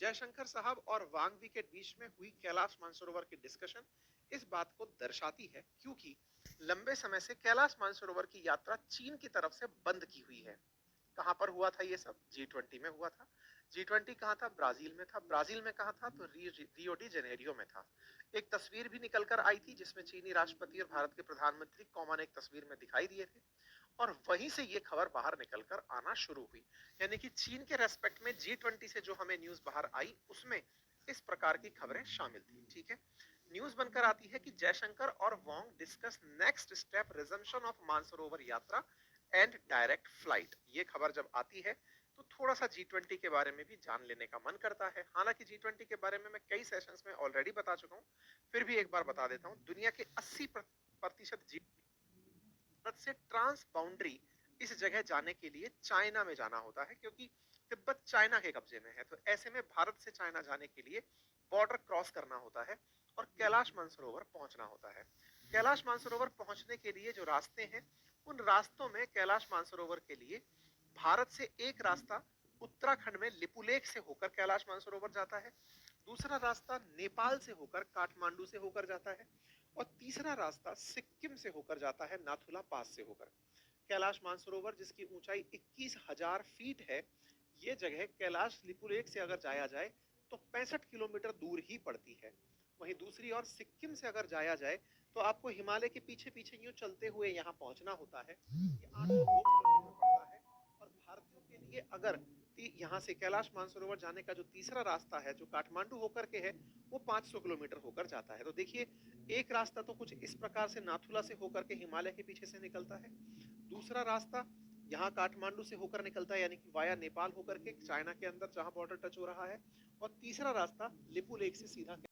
जयशंकर साहब और वांग वी के बीच में हुई कैलाश मानसरोवर की डिस्कशन इस बात को दर्शाती है क्योंकि लंबे समय से कैलाश मानसरोवर की यात्रा चीन की तरफ से बंद की हुई है। कहां पर हुआ था ये सब? G20 में हुआ था। G20 कहाँ था? ब्राजील में था। ब्राजील में कहाँ था? तो रियो डी जेनेरियो में था। एक तस्वीर भी निकल कर आई थी जिसमें चीनी राष्ट्रपति और भारत के प्रधानमंत्री कॉमन एक तस्वीर में दिखाई दिए थे और वहीं से ये खबर बाहर निकलकर आना शुरू हुई। यानी कि चीन के रेस्पेक्ट में G20 से जो हमें न्यूज बाहर आई उसमें इस प्रकार की खबरें शामिल थी। ठीक है, न्यूज बनकर आती है कि जयशंकर और Wang discuss next step resumption of Mansarovar Yatra and direct flight. ये खबर जब आती है तो थोड़ा सा G20 के बारे में भी जान लेने का मन करता है। हालांकि G20 के बारे में मैं कई सेशंस में ऑलरेडी बता चुका हूँ, फिर भी एक बार बता देता हूँ। दुनिया के 80% भारत से ट्रांस बाउंड्री इस जगह जाने के लिए चाइना में जाना होता है क्योंकि तिब्बत चाइना के कब्जे में है। तो ऐसे में भारत से चाइना जाने के लिए बॉर्डर क्रॉस करना होता है और कैलाश मानसरोवर पहुंचना होता है। कैलाश मानसरोवर पहुंचने के लिए जो रास्ते हैं, उन रास्तों में कैलाश मानसरोवर के लिए भारत से एक रास्ता उत्तराखंड में लिपुलेख से होकर कैलाश मानसरोवर जाता है, दूसरा रास्ता नेपाल से होकर काठमांडू से होकर जाता है और तीसरा रास्ता सिक्किम से होकर जाता है, नाथुला पास से होकर। कैलाश मानसरोवर जिसकी ऊंचाई 21,000 फीट है, ये जगह कैलाश लिपुलेख से अगर जाया जाए तो 65 किलोमीटर दूर ही पड़ती है। वहीं दूसरी ओर सिक्किम से अगर जाया जाए तो आपको हिमालय के पीछे पीछे यूं चलते हुए यहाँ पहुंचना होता है। ये 802 किलोमीटर पड़ता है और भारतीयों के लिए अगर यहाँ से कैलाश मानसरोवर जाने का जो तीसरा रास्ता है जो काठमांडू होकर के है, वो 500 किलोमीटर होकर जाता है। तो देखिए, एक रास्ता तो कुछ इस प्रकार से नाथुला से होकर के हिमालय के पीछे से निकलता है, दूसरा रास्ता यहाँ काठमांडू से होकर निकलता है यानी कि वाया नेपाल होकर के चाइना के अंदर जहां बॉर्डर टच हो रहा है, और तीसरा रास्ता लिपू लेक से सीधा